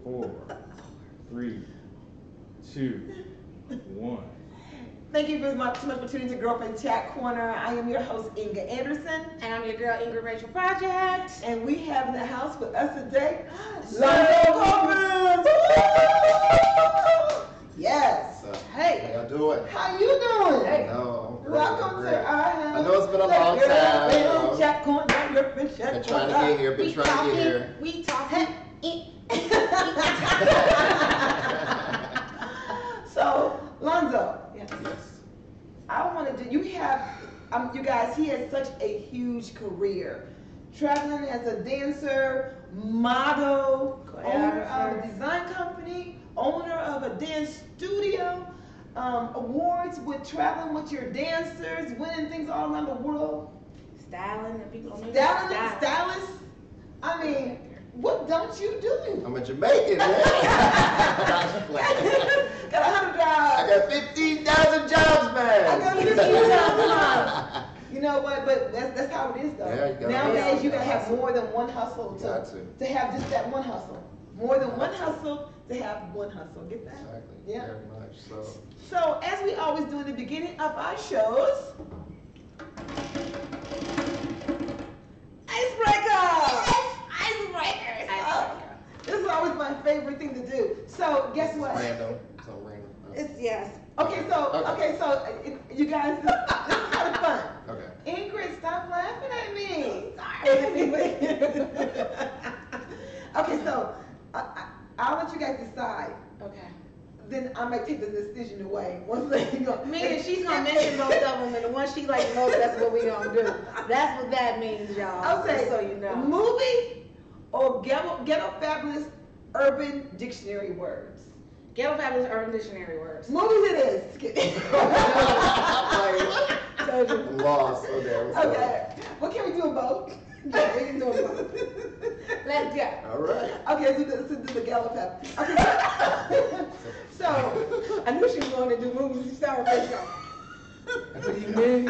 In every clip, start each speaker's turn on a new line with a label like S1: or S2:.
S1: 4, 3, 2, 1.
S2: Thank you very much for tuning to Girlfriendz Chat Corner. I am your host, Inga Anderson.
S3: And I'm your girl, Ingrid Rachel Project.
S2: And we have in the house with us today,
S3: Elonzo.
S2: Yes.
S4: Hey. How y'all doing?
S2: How you doing?
S3: Hey.
S4: No, great,
S2: Welcome
S4: great.
S2: to our house.
S4: I know it's been a long time.
S2: Chat Corner, Girlfriendz Chat
S4: Been trying to get here,
S3: We talking.
S2: So, Lonzo.
S4: Yes.
S2: I want to do, you have, you guys, he has such a huge career. Traveling as a dancer, model, owner of a design company, owner of a dance studio, awards with traveling with your dancers, winning things all around the world.
S3: Styling and people
S2: Stylist. I mean, what don't you do?
S4: I'm a Jamaican, man.
S2: Got 100 jobs.
S4: I got 15,000 jobs, man.
S2: I got 15,000 jobs. You know what? But that's how it is, though.
S4: Yeah, you gotta
S2: nowadays, you gotta have
S4: hustle.
S2: more than one hustle to have just that one hustle. More than one hustle to have one hustle. Get that?
S4: Exactly.
S2: Yeah.
S4: Very much so.
S2: So, as we always do in the beginning of our shows, icebreaker. This is always my favorite thing to do. So, guess what?
S4: Random. So random.
S3: It's yes.
S2: Okay, so you guys, this is kind of fun.
S4: Okay.
S2: Ingrid, stop laughing at me. Sorry. Okay, so I'll let you guys decide.
S3: Okay.
S2: Then I might take the decision away. Once they go.
S3: Meaning she's gonna mention most of them, and the one she likes most, that's what we gonna do. That's what that means, y'all.
S2: I'll say,
S3: so you know.
S2: Movie or ghetto fabulous urban dictionary words.
S3: Ghetto Fabulous Urban Dictionary words.
S2: Movies it is.
S4: I'm lost. Okay. What's
S2: Okay. What can we do about?
S3: Yeah, we can do it both. Let's go.
S4: All right.
S2: Okay, so this is the ghetto fabulous. Okay, so
S3: I knew she was going to do movies. She started first
S4: What do you mean?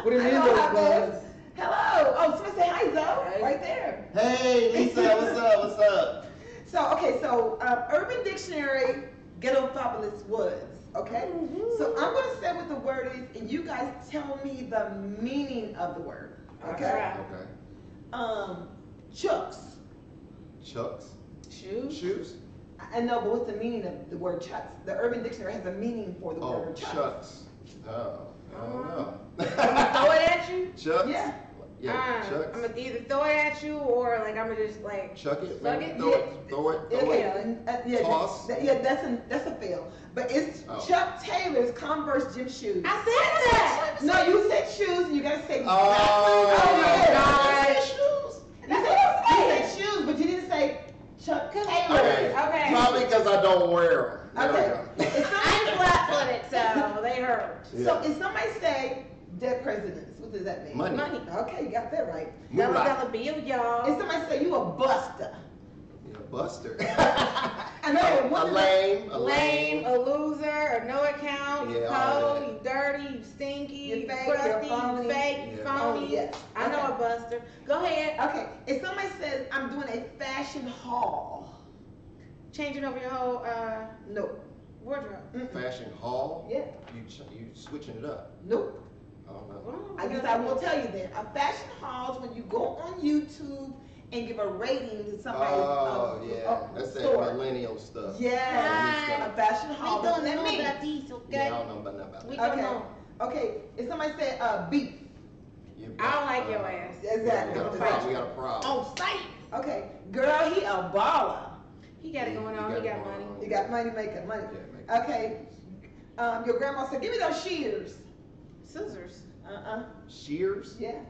S3: What do you
S2: I
S3: mean
S2: know
S3: those
S2: how
S3: words?
S2: this. Hello. Oh, somebody say hi, Zoe. Right there.
S4: Hey, Lisa. What's up? What's up?
S2: So, Urban Dictionary, ghetto fabulous words. Okay. So I'm going to say what the word is, and you guys tell me the meaning of the word. Okay.
S4: Okay.
S2: Chucks.
S4: Chucks.
S3: Shoes.
S4: Shoes.
S2: I know, but what's the meaning of the word chucks? The Urban Dictionary has a meaning for the word chucks.
S4: Chucks. Oh, I don't know.
S3: Throw it at you?
S4: Chucks?
S2: Yeah.
S4: Yeah, chucks.
S3: I'm gonna either throw it at you or like I'm gonna just like
S4: Chuck it?
S3: Chuck
S4: maybe?
S3: it?
S4: Throw it?
S2: Yeah,
S4: Toss?
S2: that's a fail. But it's Chuck Taylor's Converse gym shoes.
S3: I said that.
S2: No, you said shoes, and you gotta say
S4: Oh
S2: my
S3: gosh.
S4: Shoes.
S2: You said shoes, but you didn't say Chuck Taylor.
S3: Okay.
S4: Probably because I don't wear them.
S2: Okay.
S3: I'm flat-footed, so they hurt.
S2: So if somebody say dead presidents, what does that mean?
S4: Money.
S2: Okay, you got that right.
S3: Dollar bill, y'all.
S2: If somebody say you a buster.
S4: Yeah, Buster.
S2: I know.
S4: A
S3: Lame, a loser, a no account, you
S4: Yeah,
S3: cold, you dirty, you stinky,
S2: You
S3: you
S2: fake,
S3: crusty,
S2: you're phony.
S3: you fake, you
S4: Yeah.
S3: phony.
S2: Oh, yes.
S3: I know a buster. Go ahead.
S2: Okay, if somebody says I'm doing a fashion haul.
S3: Changing over your whole
S2: No.
S3: wardrobe.
S4: Fashion hall?
S2: Yeah.
S4: You switching it up.
S2: Nope.
S4: I don't know.
S2: I guess I will tell you then. A fashion haul is when you go on YouTube and give a rating to somebody.
S4: That's that
S2: store.
S4: millennial stuff.
S2: Yeah. A fashion haul.
S3: We don't
S2: What does
S3: know
S2: that mean?
S3: about these, okay?
S4: Yeah, I don't know about nothing about
S3: We
S4: that.
S3: don't know.
S2: Okay. If somebody said beef.
S3: I don't like your ass.
S2: Exactly.
S4: We got a problem.
S3: On sight.
S2: Okay. Girl, he a baller.
S3: He got it going on. He got money.
S2: You got money making money.
S4: Yeah,
S2: Okay. Your grandma said, give me those shears.
S3: Scissors.
S4: Shears?
S2: Yeah.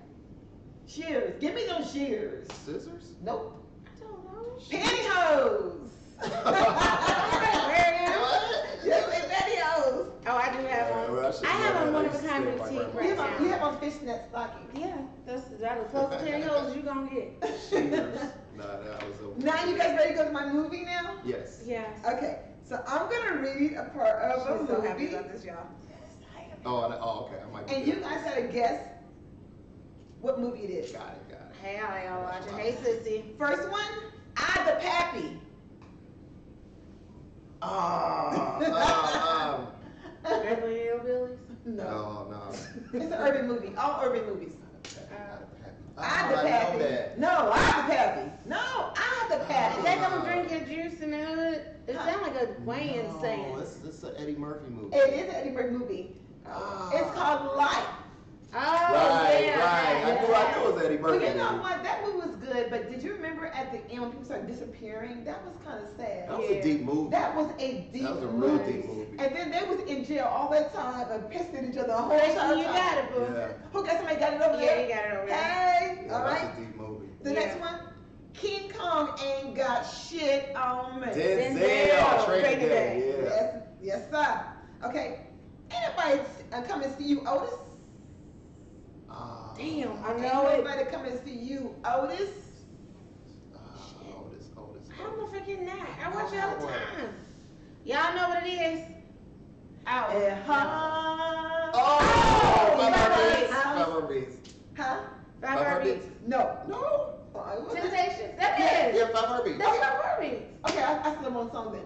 S2: Shears. Give me those shears.
S4: Scissors?
S2: Nope.
S3: I don't know.
S2: Pantyhose. Yes, pantyhose.
S3: Oh, I do have one. I have a one of a kind boutique right now.
S2: You have on fishnet stockings.
S3: Yeah, that's the closest pantyhose you gonna get.
S4: Shears. Nah, that was over.
S2: Now you guys ready to go to my movie now?
S4: Yes.
S3: Yes.
S2: Okay, so I'm gonna read a part of a
S3: I'm so happy
S2: movie.
S3: about this, y'all.
S4: Oh, okay. I might be
S2: And
S4: good.
S2: you guys gotta guess what movie it is.
S4: Got it.
S3: Hey, how y'all watching? Hey, sissy.
S2: First one, I the Pappy.
S3: Beverly Hillbillies?
S2: No.
S4: No.
S2: It's an urban movie. All urban movies. I'm the
S4: I know
S2: Pappy.
S4: that.
S2: No, I'm the Pappy. No, I'm the
S3: Is
S2: Pappy.
S3: that gonna drink your juice in the hood? It sounds like a Wayne
S4: No,
S3: saying.
S4: it's an Eddie Murphy movie.
S2: It is an Eddie Murphy movie. It's called Life.
S3: Oh,
S4: Right.
S3: yeah.
S4: I knew it was Eddie
S2: But
S4: Murphy.
S2: you know what? That movie was good, but did you remember at the end when people started disappearing? That was kind of sad.
S4: That was a deep movie.
S2: That was a deep
S4: That was a
S2: movie.
S4: real deep movie.
S2: And then they was in jail all that time and pissed at each other the whole
S3: Tracy,
S2: time.
S3: you got it, boo.
S4: Yeah.
S2: Who got somebody got it over
S3: Yeah,
S2: there?
S3: you got it over there.
S2: Hey,
S4: Yeah,
S2: all right.
S4: That's a deep movie.
S2: The next one, King Kong ain't got shit on me.
S4: Denzel, Training Day. Yeah.
S2: Yes, sir. Okay. Anybody come and see you, Otis?
S3: Damn, I
S2: Ain't
S3: know it.
S2: nobody come and see you, Otis?
S4: Otis.
S3: How am I forgetting that? I watch it all the time. Y'all know what it is? Out.
S4: Five Heartbeats.
S2: Huh?
S3: Five Heartbeats.
S2: No.
S3: Temptations. That is.
S4: Yeah, Five Heartbeats.
S3: That's Five Heartbeats.
S2: Okay, I still on song then.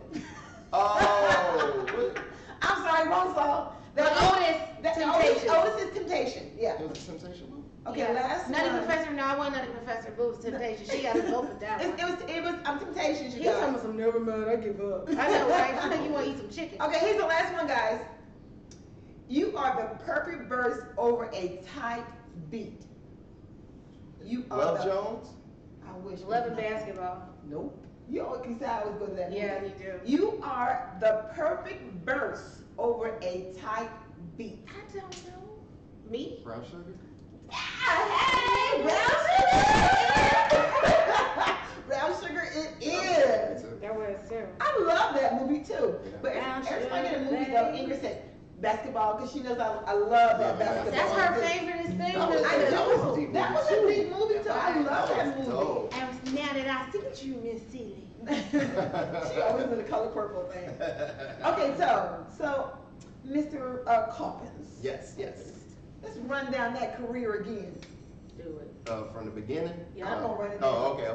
S4: Oh. What?
S2: I'm sorry, wrong song.
S3: But Otis, Temptations.
S2: Otis is Temptation. Yeah.
S4: It was a Temptation movie?
S2: Okay,
S3: Yeah.
S2: last
S3: Nutty
S2: one.
S3: Professor. No, I wasn't Nutty Professor. Boo was Temptation. She got us both with that one.
S2: It was Temptations, you
S3: He's
S2: guys.
S3: talking some never mind. I give up. I know, right? You want to eat some chicken?
S2: Okay, here's the last one, guys. You are the perfect verse over a tight beat. You are
S4: Love
S2: the,
S4: Jones?
S2: I wish.
S3: Love and basketball.
S2: Nope. You always can say I always go to that.
S3: Yeah,
S2: movie.
S3: you do.
S2: You are the perfect verse over a tight beat.
S3: I don't know. Me?
S4: Brown Sugar?
S2: Hey, brown sugar. Brown sugar, it is.
S3: That was too.
S2: I love that movie too.
S4: Yeah.
S2: But
S3: Brown
S2: every time I get a movie
S3: sugar,
S2: though,
S3: baby.
S2: Ingrid said basketball because she knows I love that
S4: Yeah,
S2: basketball.
S3: That's her favorite thing.
S4: That was-
S2: I
S4: that was a
S2: know.
S4: deep
S2: That was
S4: movie,
S2: a
S4: too.
S2: deep movie too. I love that movie.
S4: dope.
S3: And now that I see what you Miss Silly.
S2: She always in the color purple thing. Okay, so Mr. Coppins.
S4: Yes.
S2: Let's run down that career again.
S3: Do it.
S4: From the beginning?
S3: Yeah.
S2: I'm gonna run it down.
S4: Oh, okay.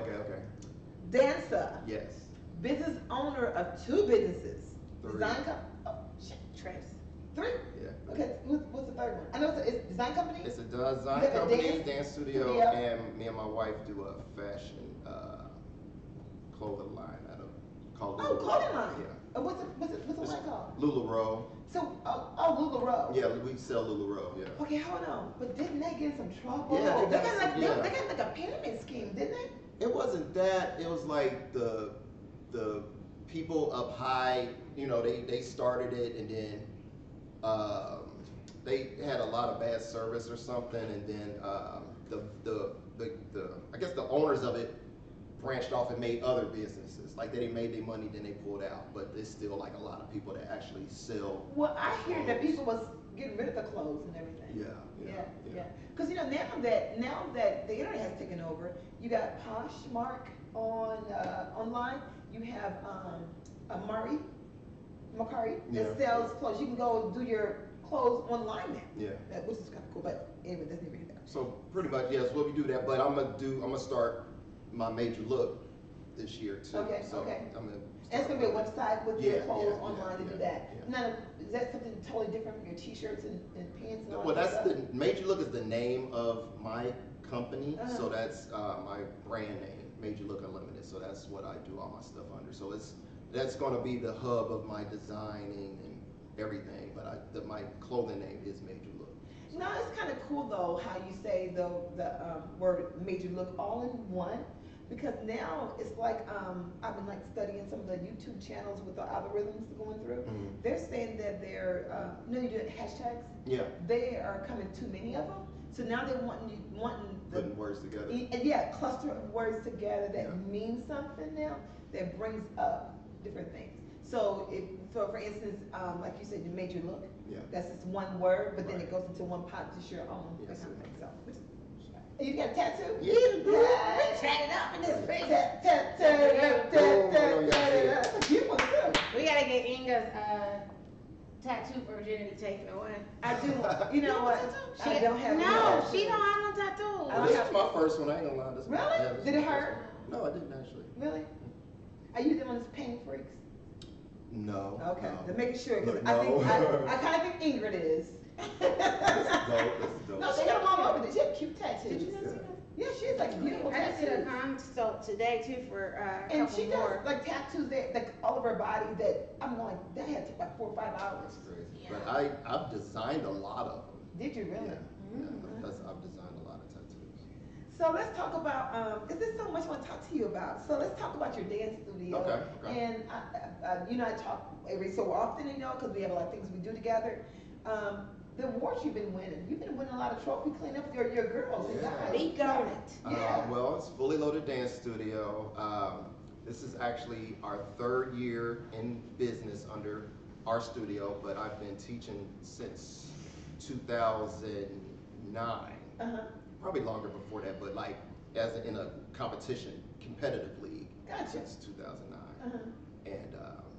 S2: Dancer,
S4: Yes.
S2: business owner of 2 businesses.
S4: 3.
S2: Design company. Oh, shit.
S3: Trace.
S2: 3?
S4: Yeah.
S2: Okay, what's the third one? I know it's design company.
S4: It's a design
S2: You have a
S4: company, dance studio,
S2: studio?
S4: and me and my wife do a fashion clothing line called
S2: Oh,
S4: Lulu
S2: clothing
S4: Row.
S2: line.
S4: Yeah.
S2: What's the line called?
S4: Lulu Row.
S2: So, Lula Row.
S4: Yeah, we sell Lulu Row, yeah.
S2: Okay, hold on. But didn't they get in some trouble?
S4: Yeah,
S2: they got
S4: yeah.
S2: like a pyramid scheme, didn't they?
S4: It wasn't that, it was like the people up high, they started it and then they had a lot of bad service or something, and then I guess the owners of it branched off and made other businesses. Like they made their money, then they pulled out. But there's still like a lot of people that actually sell.
S2: Well, I hear that
S4: clothes.
S2: people was getting rid of the clothes and everything.
S4: Yeah.
S2: Because now that the internet has taken over, you got Poshmark online. You have Macari that sells clothes. You can go do your clothes online now.
S4: Yeah.
S2: Which is kind of cool. But anyway, that's neither here nor there.
S4: So pretty much, yes, what we do that. But I'm gonna start my major look this year too.
S2: Okay,
S4: So
S2: okay.
S4: I'm gonna.
S2: And it's gonna be a website with your clothes online to do that.
S4: Yeah.
S2: Now, is that something totally different from your t-shirts and pants and all
S4: Well,
S2: that
S4: that's
S2: stuff?
S4: the Major Look is the name of my company,
S2: Uh-huh.
S4: so that's my brand name, Major Look Unlimited. So that's what I do all my stuff under. So that's going to be the hub of my designing and everything. But my clothing name is Major Look.
S2: No, it's kind of cool though how you say the word major look all in one, because now it's like I've been like studying some of the YouTube channels with the algorithms going through.
S4: Mhm.
S2: They're saying that they're you do hashtags.
S4: Yeah,
S2: They are coming too many of them, so now they're wanting the
S4: putting words together.
S2: cluster of words together that
S4: Yeah.
S2: mean something now that brings up different things. So for instance, like you said, you made your look.
S4: Yeah.
S2: That's just one word, but then
S4: Right.
S2: it goes into one pot, just your own. That
S4: Yes,
S2: kind of
S4: it
S2: thing. So, you got a tattoo?
S4: Yeah, bro.
S2: Yeah.
S3: Chat it up in this face.
S2: Tat it up. That's a cute one too.
S3: We gotta get Inga's tattoo virginity taken away.
S2: I do. You know what? I don't have
S3: No,
S2: any
S3: she don't have no
S2: I
S3: tattoos.
S2: don't
S4: This
S2: have-
S4: is my first one. I ain't gonna lie. This is my-
S2: Really?
S4: yeah, this
S2: Did
S4: is
S2: it
S4: my
S2: hurt?
S4: first one. No, I didn't actually.
S2: Really? Are you the one that's pain freaks?
S4: No.
S2: Okay,
S4: no.
S2: to make sure, because
S4: No.
S2: I kind of think Ingrid is.
S4: That's dope.
S2: No, she got them all over there. She had cute tattoos.
S3: Did you not see
S4: Yeah.
S3: that?
S2: Yeah, she has like beautiful
S3: I just did a
S2: tattoos.
S3: consult today too for a
S2: And
S3: couple
S2: she
S3: more.
S2: does like tattoos that like all over her body that I'm going, that had to take like 4 or 5 hours.
S4: That's crazy.
S3: Yeah.
S4: But I've designed a lot of them.
S2: Did you really?
S4: Yeah. I've designed a lot of tattoos.
S2: So let's talk about, cause there's so much I want to talk to you about. So let's talk about your dance studio.
S4: Okay.
S2: And you know, I talk every so often, you know, cause we have a lot of things we do together. The awards you've been winning a lot of trophy cleanup. Your girls, and
S4: Yeah.
S2: guys.
S3: Be on it.
S2: Yeah.
S4: Well, it's Fully Loaded Dance Studio. This is actually our 3rd year in business under our studio, but I've been teaching since 2009. Probably longer before that, but like in a competitive league.
S2: Gotcha.
S4: Since 2009. And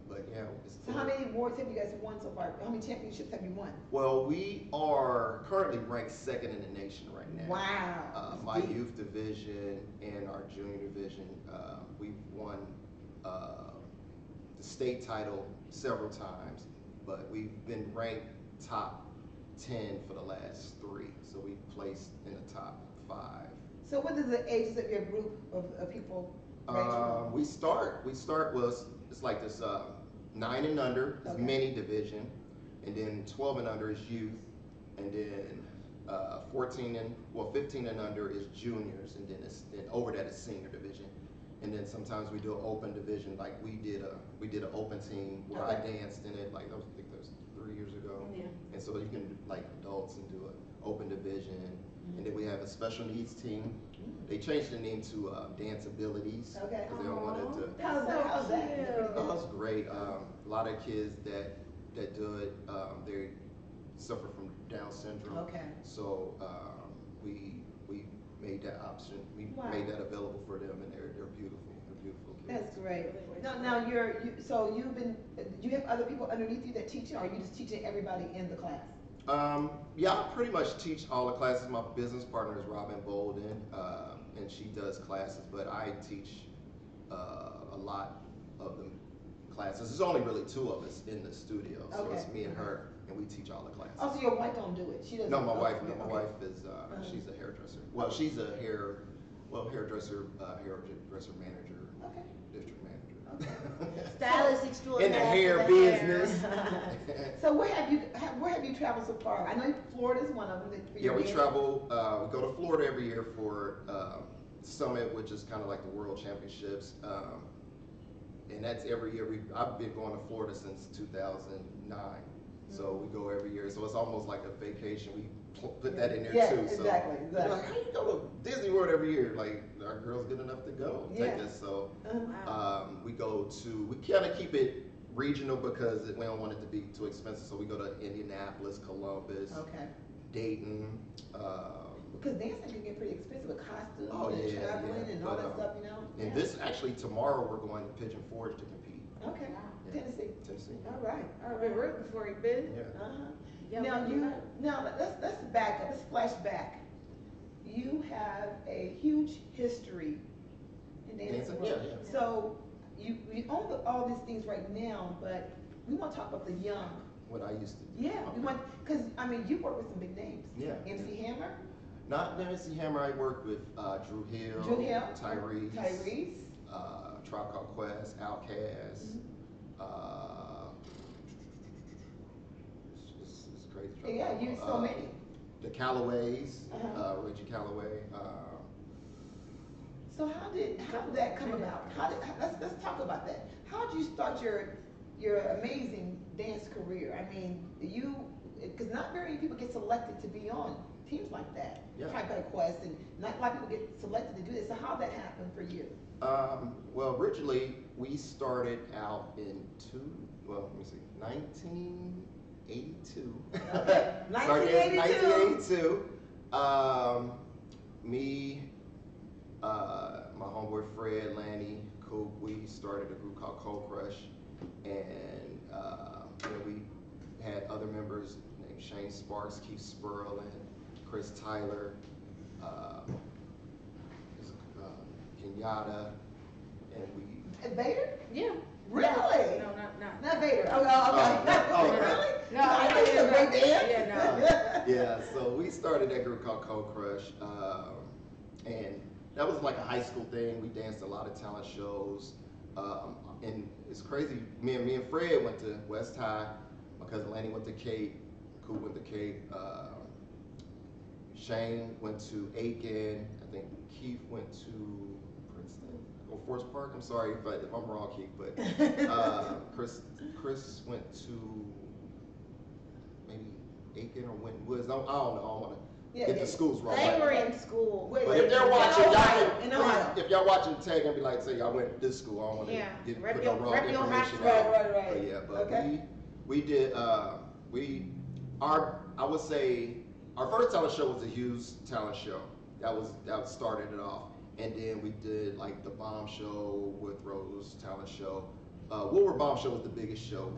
S4: but yeah, it's
S2: So how many awards have you guys won so far? How many championships have you won?
S4: Well, we are currently ranked 2nd in the nation right now.
S2: Wow.
S4: My youth division and our junior division, we've won the state title several times, but we've been ranked top 10 for the last 3. So we've placed in the top 5.
S2: So what is the ages of your group of people range from?
S4: We start it's like this 9 and under is
S2: Okay.
S4: mini division, and then 12 and under is youth, and then 15 and under is juniors, and then over that is senior division, and then sometimes we do an open division, like we did an open team where I danced in it, like I think that was 3 years ago.
S3: Yeah.
S4: And so you can do like adults and do an open division, and then we have a special needs team. They changed the name to Dance Abilities.
S2: Okay.
S4: Because they don't want it to.
S2: How's that? How's that? Is it pretty
S4: Oh,
S2: good?
S4: it's great. A lot of kids that do it, they suffer from Down syndrome.
S2: Okay.
S4: So we made that option. We
S2: Wow.
S4: made that available for them, and they're beautiful. They're beautiful kids.
S2: That's great. Now so you've been, do you have other people underneath you that teach, or are you just teaching everybody in the class?
S4: Yeah, I pretty much teach all the classes. My business partner is Robin Bolden, and she does classes, but I teach a lot of the classes. There's only really 2 of us in the studio, so
S2: Okay.
S4: it's me and her, and we teach all the classes.
S2: Oh, so your wife don't do it? She doesn't?
S4: No, my wife.
S2: Okay.
S4: No, my wife is. She's a hairdresser. Well, she's a hairdresser manager,
S2: Okay.
S4: district manager.
S3: Stylist
S4: in
S3: extraordinaire.
S4: the hair
S3: for the
S4: business.
S2: So where have you traveled so far? I know Florida's one of them.
S4: Yeah, we travel. We go to Florida every year for Summit, which is kind of like the World Championships, and that's every year. I've been going to Florida since 2009, so we go every year. So it's almost like a vacation. We put that in there too. So
S2: exactly.
S4: they're like, how you go to Disney World every year? Like our girls good enough to go take us. So we go to. We kind of keep it regional because we don't want it to be too expensive. So we go to Indianapolis, Columbus, Dayton.
S2: Because dancing can get pretty expensive with costumes
S4: Oh,
S2: and
S4: yeah,
S2: traveling
S4: yeah.
S2: and all
S4: But,
S2: that stuff, you know?
S4: And this actually tomorrow we're going to Pigeon Forge to compete.
S2: Okay,
S4: Yeah.
S2: Tennessee.
S4: Tennessee.
S2: All right.
S3: I've been rooting for you, boo.
S4: Yeah.
S2: Now let's back up. Let's flash back. You have a huge history in dancing.
S4: Yeah.
S2: So you own all these things right now, but we want to talk about the young.
S4: What I used to do.
S2: Yeah, we want, because I mean you work with some big names.
S4: Yeah.
S2: MC Hammer.
S4: Not MC Hammer. I worked with Drew Hill, Tyrese, Tribe Called Quest, Outkast. It's crazy.
S2: Yeah, you so many.
S4: The Callaways, Reggie Callaway.
S2: So how did that come about? Let's talk about that. How did you start your amazing dance career? I mean, because not very many people get selected to be on teams like that.
S4: Yeah.
S2: Tribe Called Quest, and not a lot of people get selected to do this. So how did that happen for you?
S4: Well, originally we started out in 1982.
S2: Okay.
S4: Started in
S2: 1982.
S4: 1982. Me, my homeboy Fred, Lanny, Coop, we started a group called Cold Crush, and we had other members named Shane Sparks, Keith Spurlin, Chris Tyler, Kenyatta, and we.
S2: Vader?
S3: Yeah.
S2: Really?
S3: No, not.
S2: Not Vader.
S4: that group called Cold Crush, and that was like a high school thing. We danced a lot of talent shows, and it's crazy. Me and Fred went to West High. My cousin Lanny went to Cape. Coop went to Cape. Shane went to Aiken. I think Keith went to Princeton or Forest Park. I'm sorry if I'm wrong, Keith, but Chris went to maybe Aiken or Winton Woods. I don't know. I don't want to get the schools wrong.
S3: They were in school.
S4: But if they're watching, y'all
S2: in
S4: can,
S2: Ohio.
S4: if y'all watching, tag and be like, say y'all went to this school. I don't want to put no wrong information out.
S2: Right.
S4: But yeah, but
S2: Okay.
S4: we did. I would say our first talent show was a huge talent show. That started it off, and then we did like the Bomb Show with Rose talent show. Woodward Bomb Show was the biggest show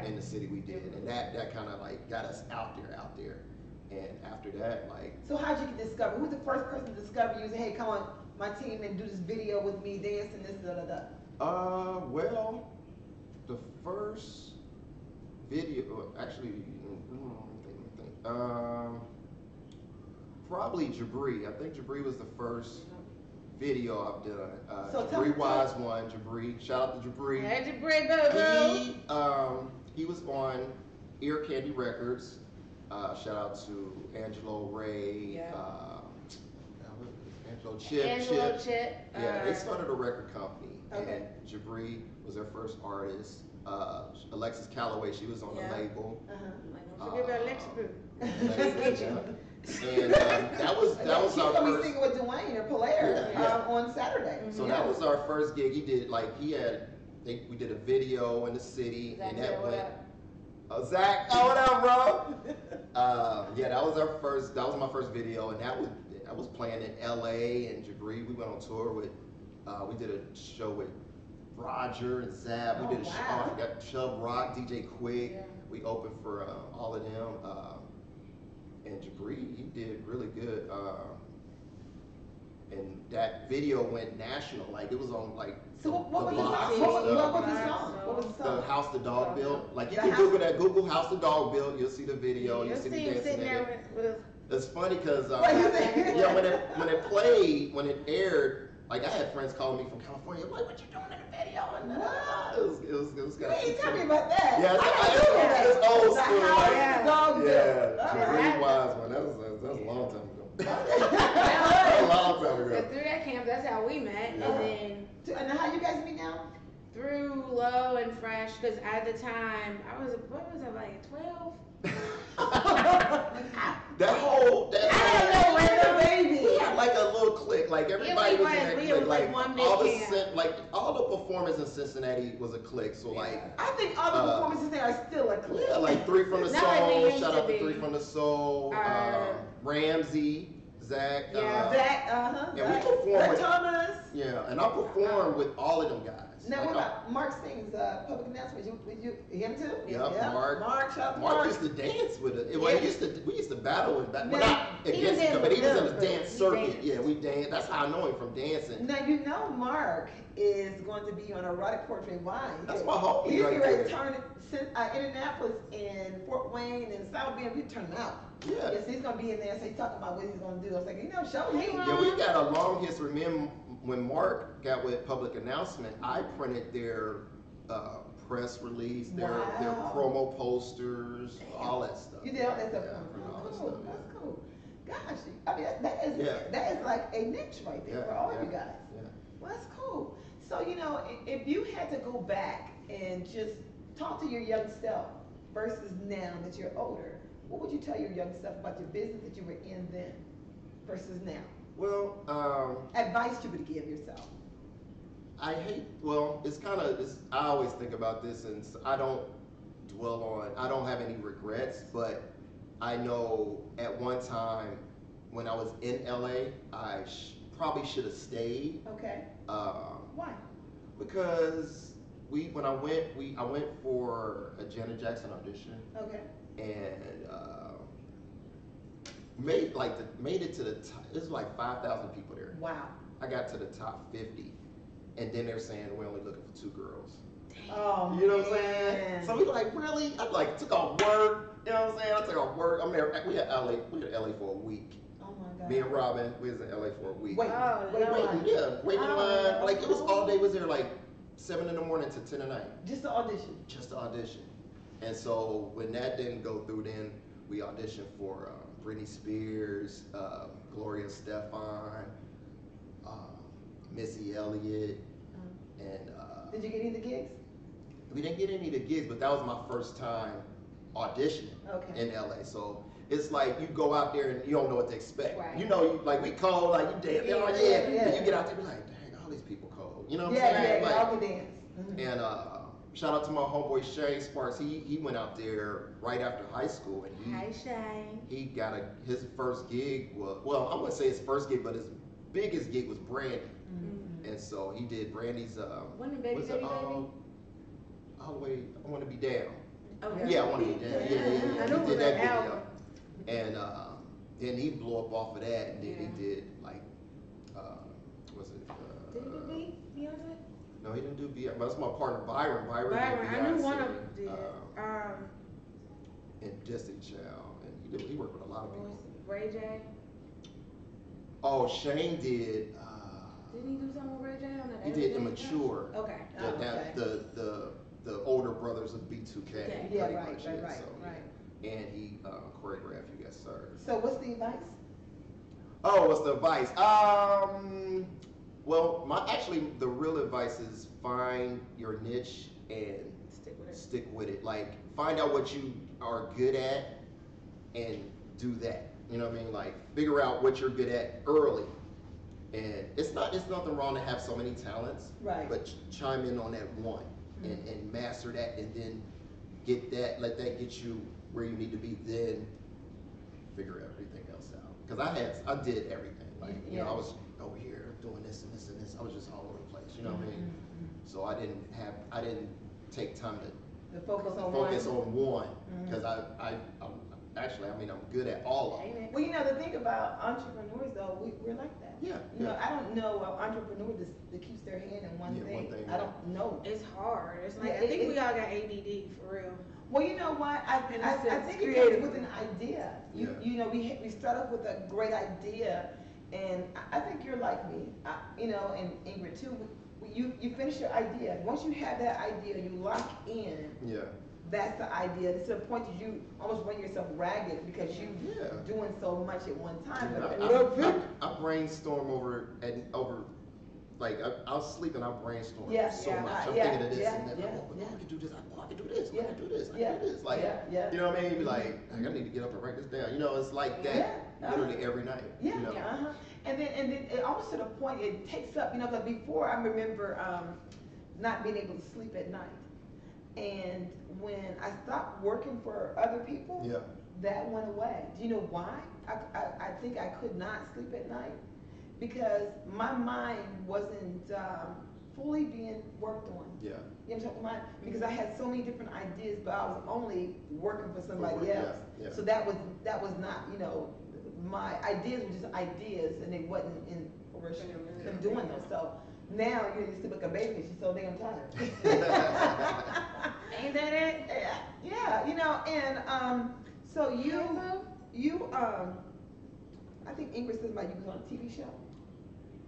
S4: in the city we did, and that kind of like got us out there. And after that, like.
S2: So how'd you get discovered? Who was the first person to discover you? Say, hey, come on, my team, and do this video with me, dancing this,
S4: Well, the first video, actually, let me think. Probably Jabri. I think Jabri was the first video I've done.
S2: So
S4: Jabri Wise one. Jabri, shout out to Jabri.
S3: Hey, Jabri, boo-boo.
S4: He was on Ear Candy Records. Shout out to Angelo Ray. Angelo Chip. Yeah, they started a record company.
S2: Okay.
S4: And Jabri was their first artist. Alexis Calloway, she was on the label.
S3: Don't forget about Alexa Boo.
S4: And that was our
S2: She's gonna be
S4: first.
S2: singing with Dwayne or Polaire on Saturday.
S4: So that was our first gig. He did we did a video in the city, and that went. Zach, what up, bro? Yeah, that was my first video, and that was playing in LA and Jabri. We went on tour with. We did a show with Roger and Zab. We did a show. I got Chubb Rock, DJ Quick. Yeah. We opened for all of them. And Jabri, he did really good. And that video went national. Like it was on like
S2: what was the song?
S4: The House the Dog Built. Like you can Google that. Google House the Dog Built. You'll see the video. You'll see me dancing in it. It's funny because when it aired, like I had friends calling me from California, like, what you doing in the video? And it was kind of.
S2: Hey, tell me about that.
S4: Yeah, it's old school.
S2: Jabri
S4: Wise one. That was a long time ago. A long time ago.
S3: Through that camp, that's how we met, and then.
S2: And how you guys meet now?
S3: Through Low and Fresh, because at the time I was like 12.
S4: We had like a little clique, like everybody was in that clique, like all the performers in Cincinnati was a clique. So like,
S2: I think all the performances there are still a clique.
S4: Yeah, like Three from the Soul. Shout out to Three from the Soul. Ramsey, Zach. And we performed with
S2: Thomas.
S4: Yeah, and I performed with all of them guys.
S2: Now, what about Mark Sings public announcements? Him too?
S4: Yeah, Mark used to dance with it. We used to battle with that. Not against him, but he was in the dance circuit. Yeah, we danced. That's how I know him, from dancing.
S2: Now, you know Mark is going to be on Erotic Poetry and Wine.
S4: That's my homie.
S2: He's ready to turn Indianapolis and Fort Wayne and South Bend. We turn him out.
S4: Yeah.
S2: Yes, he's going to be in there, so he's talking about what he's going to do. I was like, show me.
S4: Yeah, we got a long history. When Mark got with Public Announcement, I printed their press release, their promo posters, all that stuff.
S2: You did all that stuff?
S4: Cool.
S2: That's cool. Gosh, I mean, that is like a niche right there for all of you guys. Yeah. Well, that's cool. So, if you had to go back and just talk to your young self versus now that you're older, what would you tell your young self about your business that you were in then versus now?
S4: Well,
S2: advice you would give yourself.
S4: I always think about this, and I don't I don't have any regrets, but I know at one time when I was in LA, I probably should have stayed.
S2: Okay. Why?
S4: Because I went for a Janet Jackson audition.
S2: Okay.
S4: And made it to the top. It was like 5,000 people there.
S2: Wow.
S4: I got to the top 50, and then they're saying we're only looking for 2 girls.
S2: Oh,
S4: you know what I'm saying? So we like, really? I took off work. You know what I'm saying? I took off work. I'm there. We had LA for a week, Me and Robin, we was in LA for a week.
S2: Wait,
S3: Lord.
S4: Waiting in
S3: Oh,
S4: line. Like it was all day.
S3: no.
S4: Was there like 7 in the morning to 10 at night.
S2: Just the audition.
S4: Just to audition. And so when that didn't go through, then we auditioned for Britney Spears, Gloria Estefan, Missy Elliott, and
S2: Did you get any of the gigs?
S4: we didn't get any of the gigs, but that was my first time auditioning in LA. So it's like you go out there and you don't know what to expect.
S3: Right.
S4: You know, like we cold, like you dance,
S2: Yeah.
S4: and you get out there and be like, dang, all these people cold. You know what I'm
S2: Yeah,
S4: saying? Like,
S2: y'all can dance.
S4: and shout out to my homeboy Shane Sparks. He went out there right after high school, and
S3: Hi, Shane.
S4: he got his first gig was, well, I wouldn't say his first gig, but his biggest gig was Brandy. And so he did Brandy's
S3: When the baby,
S4: what's
S3: baby,
S4: it, all the way, I Want to Be Down.
S3: Okay.
S4: Yeah, I Want to Be Down. Yeah.
S3: I knew
S4: He
S3: it
S4: did
S3: was
S4: that
S3: an
S4: video.
S3: album.
S4: And then he blew up off of that, and then
S3: Yeah.
S4: he did like, what's it?
S3: Did he do Beyonce?
S4: No, he didn't do Beyonce. But that's my partner Byron. Byron
S3: Byron,
S4: did
S3: I knew
S4: Beyonce,
S3: one of them did.
S4: And Destiny Child, and he worked with a lot of people.
S3: Ray J.
S4: Oh, Shane did.
S3: Didn't he do something with Ray J on that?
S4: He did Immature.
S3: Okay.
S4: The older brothers of B2K.
S3: Okay.
S2: Yeah,
S4: pretty
S2: right,
S4: much,
S2: right,
S4: yeah,
S2: right,
S4: so,
S2: right.
S4: yeah. And he choreographed You Got Served.
S2: So what's the advice?
S4: Oh, what's the advice? Well, the real advice is find your niche and stick with it. Like, find out what you are good at and do that. You know what I mean? Like, figure out what you're good at early. And it's nothing wrong to have so many talents,
S2: Right.
S4: but chime in on that one and master that, and then let that get you where you need to be, then figure everything else out. Because I did everything. Like, you know, I was over here doing this and this and this. I was just all over the place, you know what I mean? So I didn't take time to
S2: focus on
S4: one, because I'm good at all of them.
S2: Well, you know, the thing about entrepreneurs, though, we're like that.
S4: Yeah.
S2: You know, I don't know an entrepreneur that keeps their hand in one thing. I don't know.
S3: It's hard. It's like, I think we all got ADD for real.
S2: Well, you know what? I think it comes with an idea. You know, we start off with a great idea, and I think you're like me. You know, and Ingrid too. You finish your idea. Once you have that idea, you lock in.
S4: Yeah.
S2: That's the idea. It's to the point that you almost run yourself ragged because you're doing so much at one time.
S4: I brainstorm like I'll sleep and I'll brainstorm so much. I'm thinking of this and that. I can do this. I can do this. I can do this. I can do this. Like, you know what I mean? Be like, I need to get up and write this down. You know, it's like that literally every night.
S2: Yeah.
S4: You know?
S2: And then it almost to the point it takes up. You know, because before I remember not being able to sleep at night. And when I stopped working for other people, that went away. Do you know why? I think I could not sleep at night because my mind wasn't fully being worked on. Yeah. You know what I'm talking about? Because I had so many different ideas, but I was only working for somebody else. So that was not, you know, my ideas were just ideas, and they wasn't in fruition. Them doing those. So now you're just like a baby. She's so damn tired.
S3: Ain't that it?
S2: Yeah, you know, and so you I think Ingrid said about you was on a TV show.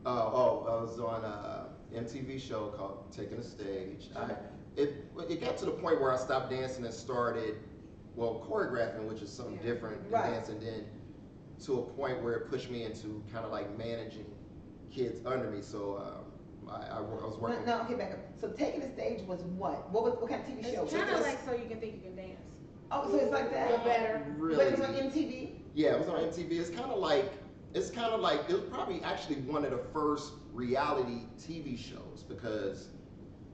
S4: I was on a MTV show called Taking the Stage. It got to the point where I stopped dancing and started, choreographing, which is something different than dancing, then to a point where it pushed me into kind of like managing kids under me. So I was working.
S2: No, okay, back up. So Taking the Stage was what? What kind of TV show?
S3: It's kind of like So You Can Think You Can Dance.
S2: Oh, so it's like that?
S3: But better.
S4: Really?
S2: But it was on MTV?
S4: Yeah, it was on MTV. It's kind of like, it was probably actually one of the first reality TV shows, because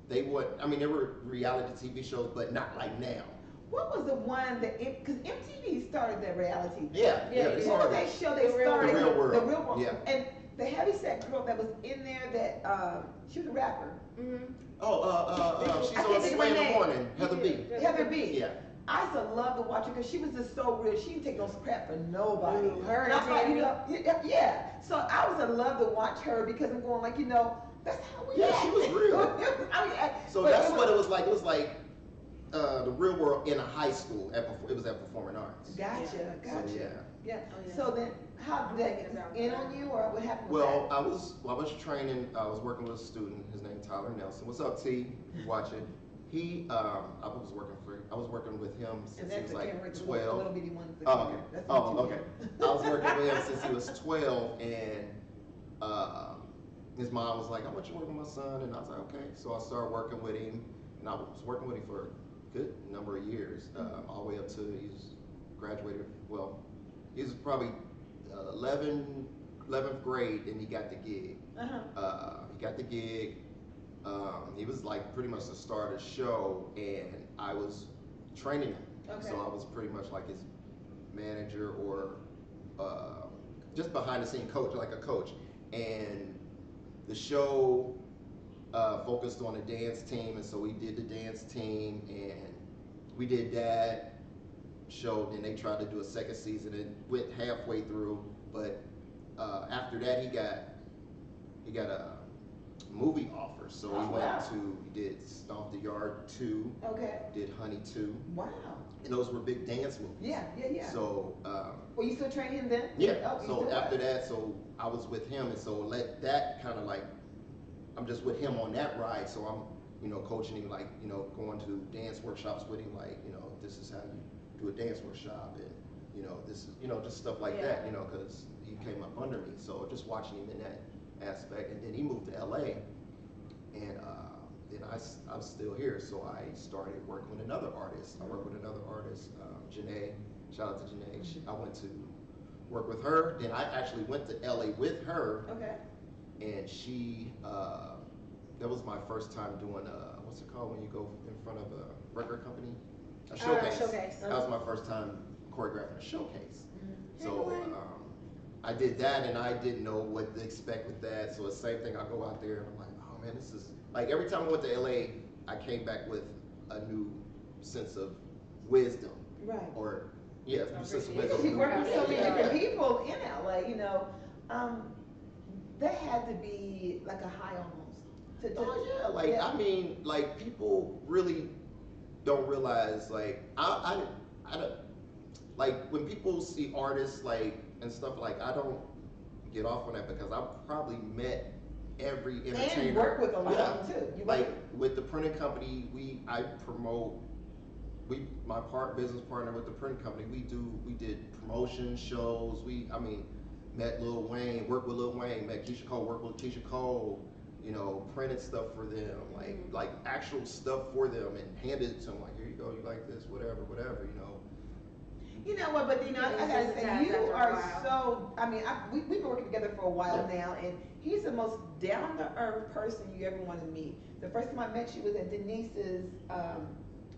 S4: there were reality TV shows, but not like now.
S2: What was the one because MTV started that reality?
S4: Yeah, they
S2: What was
S4: started.
S2: that show they started?
S4: The Real World.
S2: The Real World.
S4: Yeah.
S2: And the heavyset girl that was in there that, she was a rapper.
S4: She's on Sway in the Morning, Heather B.
S2: Heather B.
S4: Yeah.
S2: I used to love to watch her because she was just so real. She didn't take no crap for nobody.
S3: Her
S2: And I thought,
S3: and
S2: you know, yeah. So I was in love to watch her because I'm going like, you know, that's how we act.
S4: She was real. So that's what it was like. It was like the Real World in a high school. It was at Performing Arts.
S2: Gotcha.
S4: So, yeah.
S2: Yeah.
S3: Oh, yeah.
S2: So then, how did that
S3: Thinking about
S2: in
S3: that.
S2: on you, or what happened with
S4: Well, I was training. I was working with a student. His name Tyler Nelson. What's up, T? You watching? I was working with him
S2: that?
S4: since
S2: And
S4: he
S2: that's
S4: was
S2: the
S4: like
S2: camera, the
S4: 12.
S2: little bitty ones. The
S4: Oh,
S2: camera.
S4: okay.
S2: That's
S4: Oh,
S2: the
S4: okay.
S2: two.
S4: I was working with him since he was 12, and his mom was like, "I want you to work with my son," and I was like, "Okay." So I started working with him, and I was working with him for a good number of years, all the way up to he was graduated. Well, he was probably 11th grade, and he got the gig. He got the gig. He was like pretty much the star of the show, and I was training him.
S2: Okay.
S4: So I was pretty much like his manager or just behind the scene coach, like a coach. And the show focused on a dance team, and so we did the dance team, and we did that show. Then they tried to do a second season and went halfway through, but after that he got a movie offer, so he did Stomp the Yard 2,
S2: Okay.
S4: did Honey 2,
S2: Wow.
S4: and those were big dance movies.
S2: Yeah.
S4: So
S2: Were you still training him then?
S4: yeah,
S2: Oh, you
S4: so
S2: still
S4: after
S2: are?
S4: that, so I was with him, and so let that kind of like, I'm just with him on that ride, so I'm, coaching him, like, going to dance workshops with him, like, this is how you do a dance workshop, and, this is, just stuff like that, because he came up under me, so just watching him in that aspect, and then he moved to LA, and then I'm still here, so I started working with another artist. I worked with another artist, Janae, shout out to Janae. I went to work with her, then I actually went to LA with her,
S2: Okay.
S4: and she, that was my first time doing, what's it called when you go in front of a record company? A showcase.
S3: Showcase.
S4: That was my first time choreographing a showcase. So I did that, and I didn't know what to expect with that. So the same thing, I go out there and I'm like, oh man, this is, like every time I went to LA, I came back with a new sense of wisdom.
S2: Right.
S4: Or, yeah, new sense of
S2: Because
S4: wisdom.
S2: you work with so many different people in LA, that had to be like a high almost.
S4: Oh yeah, like I mean, like people really don't realize, like I don't, like when people see artists like and stuff, like I don't get off on that because I've probably met every entertainer.
S2: And work with a lot of them too.
S4: Like with the printing company, I promote. My business partner with the printing company, we did promotion shows. Met Lil Wayne, worked with Lil Wayne, met Keisha Cole, worked with Keisha Cole, printed stuff for them, like actual stuff for them, and handed it to them, like, here you go, you like this, whatever.
S2: You know what, but I gotta say, you are so, we've been working together for a while now, and he's the most down-to-earth person you ever want to meet. The first time I met you was at Denise's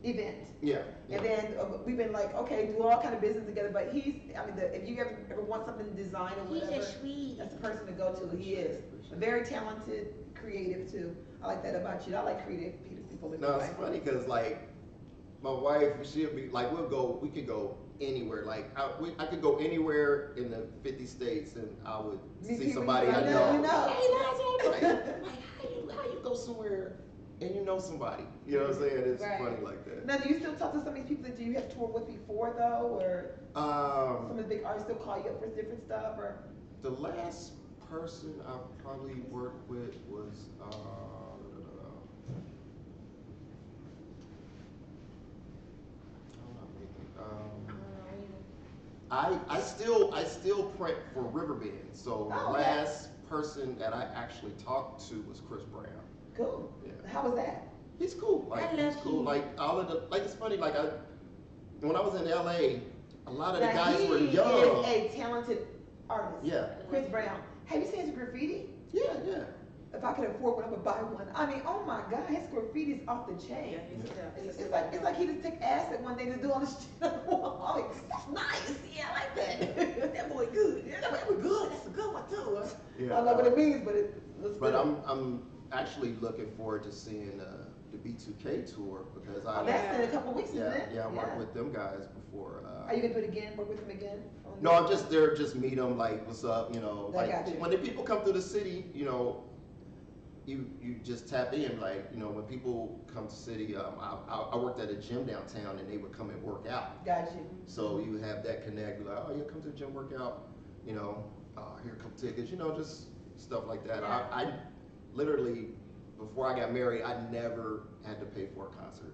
S2: event.
S4: Yeah.
S2: And then we've been like, okay, do all kind of business together, but if you ever want something to design or whatever,
S3: He's a sweet.
S2: that's the person to go to. He is very talented, creative too. I like that about you. I like creative people.
S4: No, it's funny because like my wife, she'll be like, we could go anywhere. Like I could go anywhere in the 50 states, and I would see somebody I know. Hey, Lonzo, like how you go somewhere and you know somebody? You know what I'm saying? It's funny like that.
S2: Now, do you still talk to some of these people that you have toured with before, though, or some of the big artists still call you up for different stuff, or?
S4: The last person I probably worked with was I still print for Riverbend. So the last person that I actually talked to was Chris Brown.
S2: Cool.
S4: Yeah.
S2: How was that?
S4: He's cool. Like he's cool. Like all of the it's funny. Like when I was in LA, a lot of the guys were young.
S2: He is a talented artist.
S4: Yeah.
S2: Chris Brown. Have you seen his graffiti?
S4: Yeah.
S2: If I could afford one, I would buy one. Oh my God, his graffiti's off the chain. It's like he just took acid one day to do all this shit on the wall. Like, that's nice. Yeah, I like that. That boy good. Yeah, that boy good. That's a good one too.
S4: Yeah.
S2: I don't know what it means, but it looks good.
S4: But I'm actually looking forward to seeing the B2K tour because
S2: that's in a couple weeks, isn't it?
S4: Yeah, I worked with them guys before.
S2: Are you gonna do it again? Work with them again?
S4: No, I'm just there, just meet them, like, what's up,
S2: I got you.
S4: when the people come through the city, you just tap in, like, you know, when people come to city, I worked at a gym downtown and they would come and work out.
S2: Got you.
S4: So you have that connect, like, oh, you come to the gym, work out, you know, here come tickets, you know, just stuff like that.
S3: Yeah.
S4: I literally, before I got married, I never had to pay for a concert,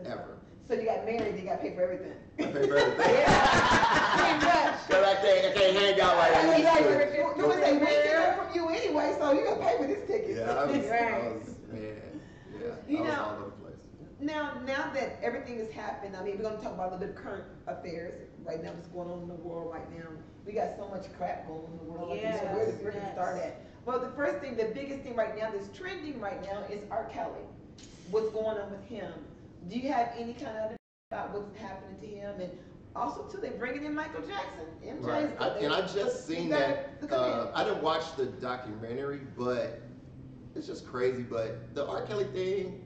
S4: ever.
S2: So you got married, you got paid for everything.
S4: I pay for everything.
S3: Pretty much.
S4: Cause I can't hang out like I used to.
S2: You would say, we get it from you anyway, so you gotta pay for this ticket.
S4: Yeah, I was, man,
S2: You
S4: I was
S2: know,
S4: all over the place.
S2: Now that everything has happened, I mean, we're gonna talk about a little bit of current affairs right now, what's going on in the world right now. We got so much crap going on in the world. Like, so where to start at? Well, the first thing, the biggest thing right now that's trending right now is R. Kelly. What's going on with him? Do you have any kind of about what's happening to him? And also, too, they're bringing in Michael Jackson. MJ's
S4: Right. And I just seen that. I didn't watch the documentary, but it's just crazy. But the R. Kelly thing,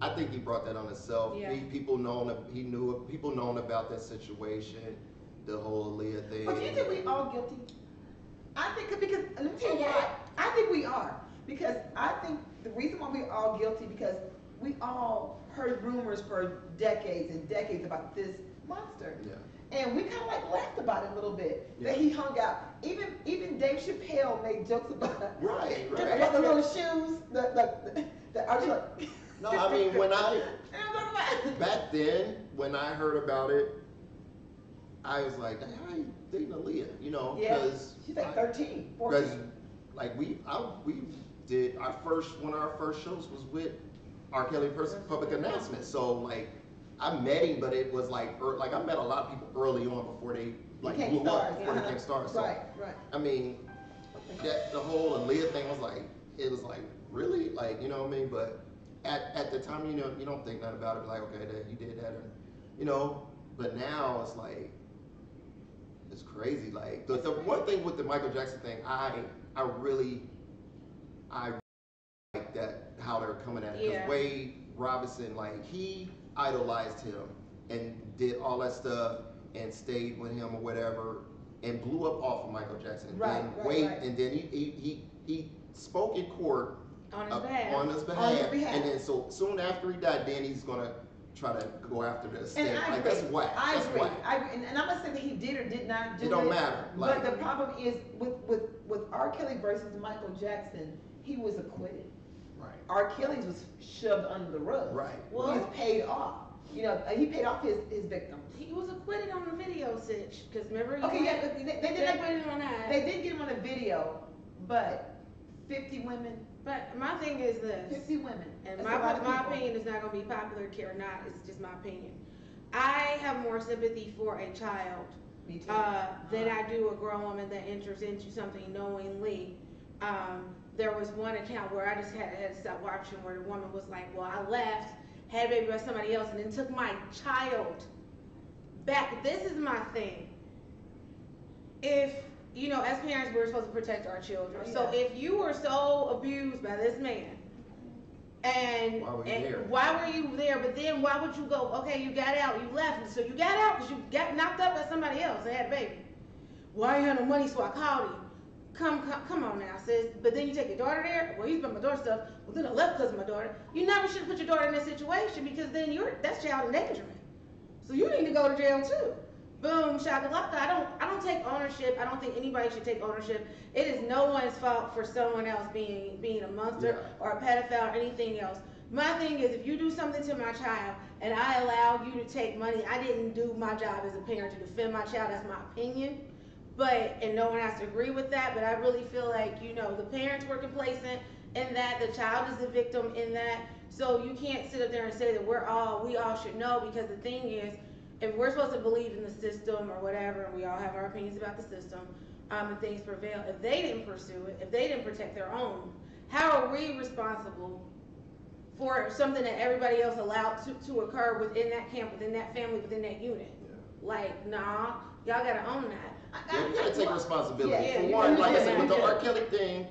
S4: I think he brought that on himself.
S3: Yeah.
S4: People knowing about that situation, the whole Aaliyah thing.
S2: But do you think we all guilty? I think because let me tell you why. I think we are, because I think the reason why we're all guilty because we all heard rumors for decades and decades about this monster.
S4: Yeah.
S2: And we kind of like laughed about it a little bit,
S4: Yeah.
S2: that he hung out. Even Dave Chappelle made jokes about it.
S4: Right.
S2: About the little shoes, the are you like?
S4: No, I mean, when
S2: I
S4: back then, when I heard about it, I was like, "Dang, how you dating Aaliyah?" You know, because
S2: she's like 13, 14.
S4: Because like we did one of our first shows was with R. Kelly public announcement. So like I met him, but it was like I met a lot of people early on before they like blew up, before they became stars. So,
S2: right.
S4: I mean, that the whole Aaliyah thing was like, it was like really, like, you know what I mean? But at the time, you know, you don't think nothing about it. Like, okay, that you did that, and you know. But now it's like, it's crazy. Like the one thing with the Michael Jackson thing, I really like that how they're coming at it. Because Wade Robinson, like, he idolized him and did all that stuff and stayed with him or whatever and blew up off of Michael Jackson. And then he spoke in court on his behalf. And then so soon after he died, then he's gonna try to go after the estate. Like, that's whack.
S2: I agree. And I'm not saying that he did or did not do it.
S4: It don't matter.
S2: But the problem is with R. Kelly versus Michael Jackson, he was acquitted.
S4: Right.
S2: R. Kelly's was shoved under the rug.
S4: Right.
S2: Well, he's paid off. You know, he paid off his victims.
S3: He was acquitted on the video sitch, because remember?
S2: Okay, yeah, they did
S3: acquitted on that.
S2: They did get him on a video, but 50 women.
S3: But my thing is this.
S2: 50 women.
S3: And my opinion is not going to be popular, care or not. It's just my opinion. I have more sympathy for a child than I do a grown woman that enters into something knowingly. There was one account where I just had to stop watching, where the woman was like, well, I left, had a baby by somebody else, and then took my child back. This is my thing. If, you know, as parents, we're supposed to protect our children.
S2: Oh, yeah.
S3: So if you were so abused by this man, and why were you there? But then why would you go, okay, you got out, you left, so you got out because you got knocked up by somebody else and had a baby. Why you had no money, so I called him. Come on now, sis. But then you take your daughter there. Well, he's been my daughter's stuff. Well, then I left because of my daughter. You never should have put your daughter in that situation, because then that's child endangerment. So you need to go to jail too. Boom, shakalaka. I don't take ownership. I don't think anybody should take ownership. It is no one's fault for someone else being a monster or a pedophile or anything else. My thing is, if you do something to my child and I allow you to take money, I didn't do my job as a parent to defend my child. That's my opinion. And no one has to agree with that, but I really feel like, you know, the parents were complacent in that, the child is the victim in that, so you can't sit up there and say that we all should know, because the thing is, if we're supposed to believe in the system or whatever, and we all have our opinions about the system, and things prevail, if they didn't pursue it, if they didn't protect their own, how are we responsible for something that everybody else allowed to occur within that camp, within that family, within that unit? Yeah. Like, nah, y'all gotta own that.
S4: Yeah, you gotta take responsibility.
S3: Yeah,
S4: for one, like I said, with the R. Kelly thing,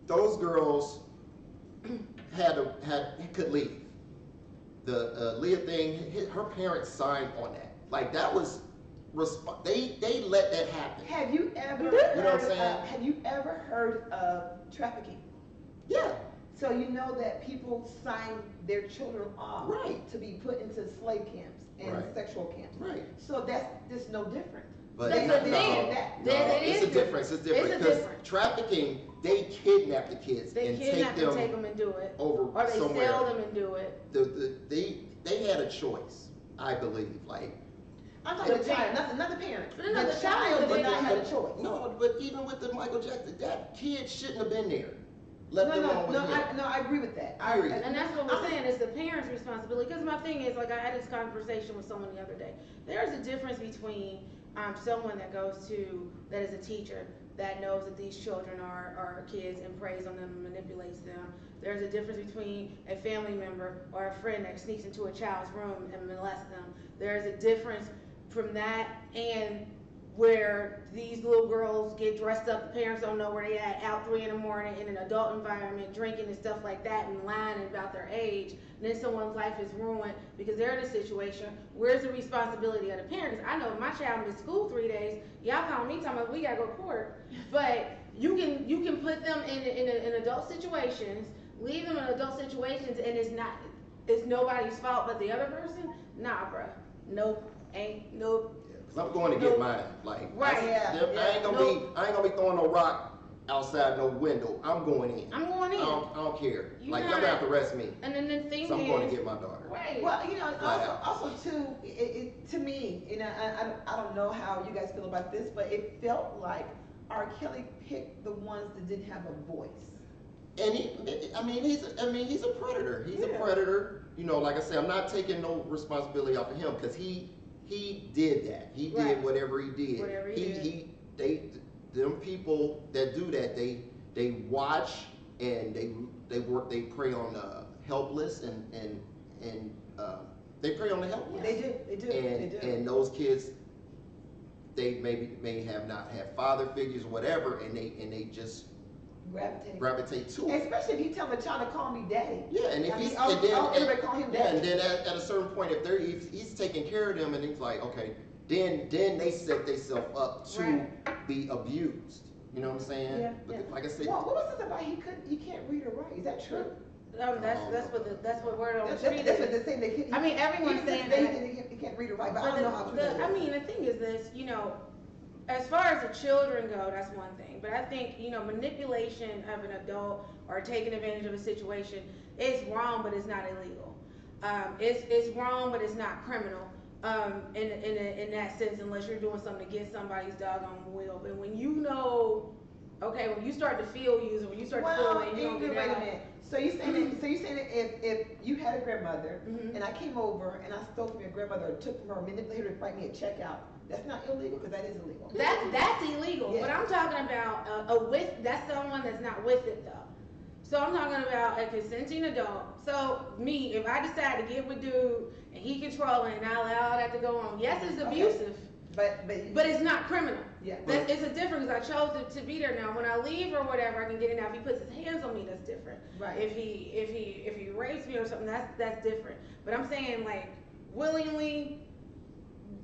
S4: those girls could leave. The Leah thing, her parents signed on that. Like, that was they let that happen.
S2: Have you ever
S4: You know what I'm saying?
S2: have you ever heard of trafficking?
S4: Yeah.
S2: So you know that people sign their children off to be put into slave camps and sexual camps.
S4: Right.
S2: So that's just no different.
S4: But
S3: That's the thing.
S4: it's a difference. It's different because trafficking, they kidnap the kids and take them
S3: and do it,
S4: over
S3: or they
S4: somewhere.
S3: sell them and do it.
S4: They had a choice, I believe. Like,
S2: I'm talking the child, not the parent.
S3: No, the child
S2: did not have a choice.
S4: No, but even with the Michael Jackson, that kid shouldn't have been there. I
S2: agree with that.
S3: And that's what we're saying, it's the parents' responsibility. Because my thing is, like, I had this conversation with someone the other day. There's a difference between someone that is a teacher, that knows that these children are kids and preys on them and manipulates them. There's a difference between a family member or a friend that sneaks into a child's room and molests them. There's a difference from that and where these little girls get dressed up, the parents don't know where they at, out 3 in the morning in an adult environment, drinking and stuff like that and lying about their age, and then someone's life is ruined because they're in a situation. Where's the responsibility of the parents? I know if my child missed school 3 days, y'all call me talking about we gotta go to court, but you can put them in adult situations, leave them in adult situations, and it's nobody's fault but the other person. Nah, bruh, nope, nope.
S4: I'm going to get mine. Like, I ain't gonna be throwing no rock outside no window. I'm going in.
S3: I
S4: don't care. Y'all gonna have to arrest me.
S3: And then the thing
S4: I'm going to get my daughter.
S2: Right. Well, also too, to me, I don't know how you guys feel about this, but it felt like R. Kelly picked the ones that didn't have a voice.
S4: And he's a predator. He's a predator. Like I said, I'm not taking no responsibility off of him because he did that. He did whatever he did. Them people that do that, they watch and they prey on the helpless and they prey on the helpless.
S2: They do.
S4: And those kids, they may have not had father figures or whatever, and they just gravitate to it.
S2: Especially if you tell the child to call me daddy.
S4: Yeah, and if
S2: everybody call him daddy.
S4: Yeah, and then at a certain point, if he's taking care of them, and he's like, okay, then they set themselves up to be abused. You know what I'm saying?
S2: Yeah.
S4: But like I said,
S2: what was this about? He can't read or write. Is that true?
S3: That's what word on the street
S2: That's what they're saying.
S3: I mean, everyone's saying that
S2: he can't read or write, but I don't know how true that is.
S3: I mean, the thing is this, as far as the children go, that's one thing. But I think, manipulation of an adult or taking advantage of a situation is wrong, but it's not illegal. It's wrong, but it's not criminal in that sense, unless you're doing something to get somebody's doggone will. But when when you start to feel used, when you start to feel like you don't get
S2: wait a minute. So you saying that if you had a grandmother and I came over and I stole from your grandmother or took from her, manipulated her to write me a check out, that's not illegal because that is illegal.
S3: That's illegal.
S2: Yes.
S3: But I'm talking about that's someone that's not with it though. So I'm talking about a consenting adult. So me, if I decide to get with dude and he controlling and I allow that to go on, yes, it's abusive.
S2: But
S3: it's not criminal.
S2: Yeah.
S3: It's a difference because I chose to be there. Now when I leave or whatever, I can get it. Now if he puts his hands on me, that's different.
S2: Right.
S3: If he rapes me or something, that's different. But I'm saying like willingly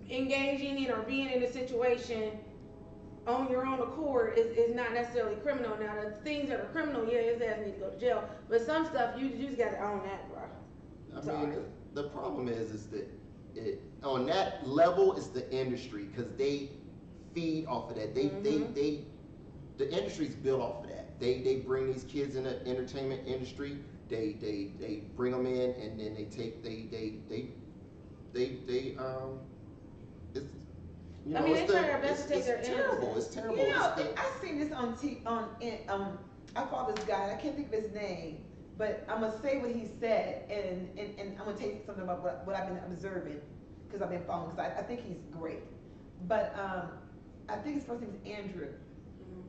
S3: engaging in or being in a situation on your own accord is not necessarily criminal. Now the things that are criminal, his ass need to go to jail. But some stuff you just gotta own that, bro.
S4: I mean, the problem is that on that level is the industry because they feed off of that. The industry's built off of that. They bring these kids in the entertainment industry. They bring them in and then they take it's
S3: they try their best to take their
S4: terrible. It's terrible.
S2: I seen this on I follow this guy. I can't think of his name, but I'm gonna say what he said, and I'm gonna tell you something about what I've been observing because I've been following. Because I think he's great, but I think his first name is Andrew. Mm-hmm.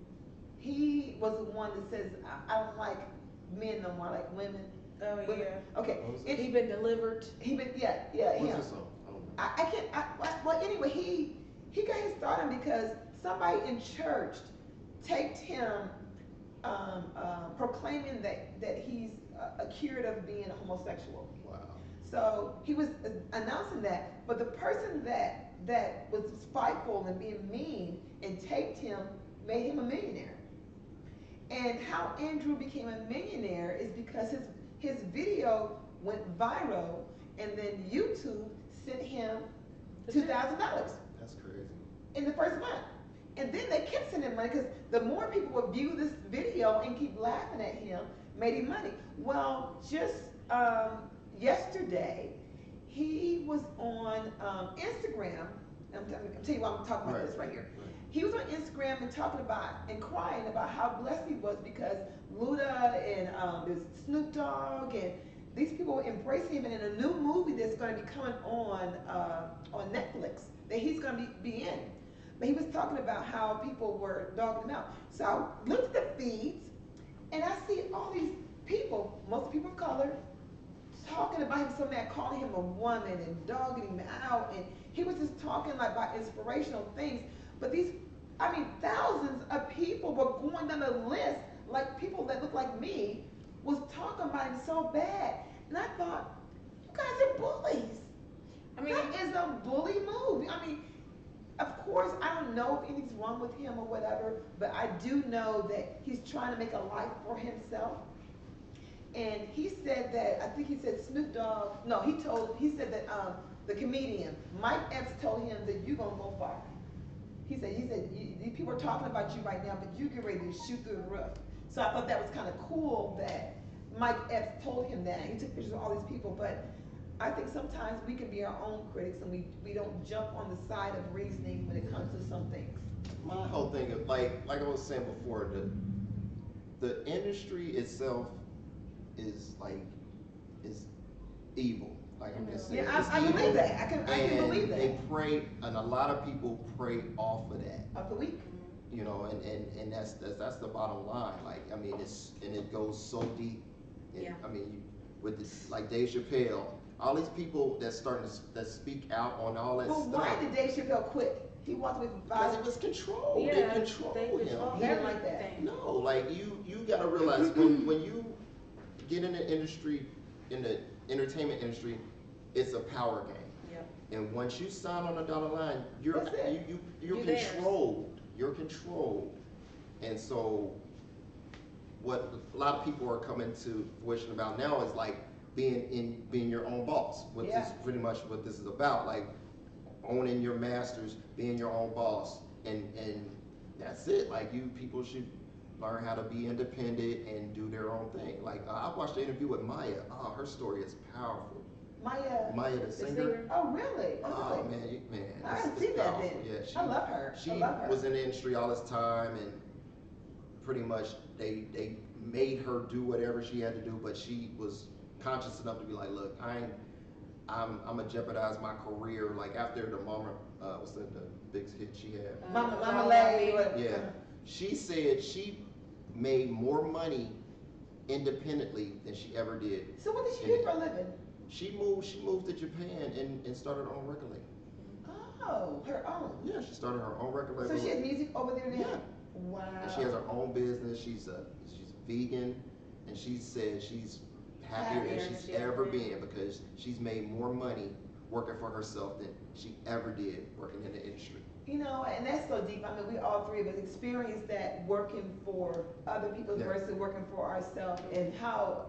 S2: He was the one that says I don't like men no more, I like women.
S3: Oh
S2: women.
S3: Yeah.
S2: Okay.
S3: He been delivered.
S2: He been
S4: What's this song?
S2: I can't. Well, anyway, he got his stardom because somebody in church taped him proclaiming that he's cured of being a homosexual.
S4: Wow. Wow.
S2: So he was announcing that, but the person that was spiteful and being mean and taped him made him a millionaire. And how Andrew became a millionaire is because his video went viral, and then YouTube sent him $2,000
S4: That's crazy.
S2: in the first month. And then they kept sending money because the more people would view this video and keep laughing at him, made him money. Well, just yesterday, he was on Instagram. I'm telling you why I'm talking about this right here.
S4: Right.
S2: He was on Instagram and talking about and crying about how blessed he was because Luda and there's Snoop Dogg and these people were embracing him, and in a new movie that's going to be coming on Netflix that he's going to be in. But he was talking about how people were dogging him out. So I looked at the feeds, and I see all these people, most people of color, talking about him so mad, calling him a woman and dogging him out. And he was just talking like about inspirational things. But thousands of people were going down the list, like people that look like me, was talking about him so bad. And I thought, you guys are bullies. That is a bully move. Of course, I don't know if anything's wrong with him or whatever, but I do know that he's trying to make a life for himself. And he said that, I think he said Snoop Dogg, no, he said that the comedian, Mike Epps told him that you're going to go far. He said, people are talking about you right now, but you get ready to shoot through the roof. So I thought that was kind of cool that Mike Epps told him that. He took pictures of all these people, but I think sometimes we can be our own critics and we don't jump on the side of reasoning when it comes to some things.
S4: My whole thing is like I was saying before, the industry itself is evil. Like I'm just saying,
S2: I believe that. I can believe that.
S4: They prey, and a lot of people prey off of that.
S2: Of the week.
S4: You know, and that's the bottom line. Like it goes so deep.
S3: Yeah.
S4: With this, like Dave Chappelle, all these people that speak out on all that stuff.
S2: But why did Dave Chappelle quit? He walked away from
S4: because it was control.
S3: Yeah,
S4: they control him.
S2: He didn't like that.
S4: No, like you gotta realize when you get in the industry, in the entertainment industry, it's a power game.
S3: Yep.
S4: And once you sign on the dotted line, you're
S3: You're
S4: controlled. You're controlled. And so what a lot of people are coming to fruition about now is like being your own boss. This is pretty much what this is about. Like owning your masters, being your own boss, and that's it. Like people should learn how to be independent and do their own thing. Like I watched the interview with Maya. Oh, her story is powerful.
S2: Maya
S4: the singer.
S2: Oh, really?
S4: Oh man,
S2: I didn't see that then.
S4: Yeah,
S2: I love her.
S4: She was in the industry all this time, and pretty much they made her do whatever she had to do, but she was conscious enough to be like, look, I'm gonna jeopardize my career. Like after the Mama, what's the big hit she had?
S2: Mama Lay.
S4: Yeah, she said she made more money independently than she ever did.
S2: So what did she do for a living?
S4: She moved to Japan and started her own record label.
S2: Oh, her own.
S4: Yeah, she started her own record label.
S2: So she has music over there now?
S4: Yeah.
S2: Wow.
S4: And she has her own business. She's vegan, and she said she's happier than she's ever been because she's made more money working for herself than she ever did working in the industry.
S2: You know, and that's so deep. We all three of us experienced that working for other people versus working for ourselves, and how,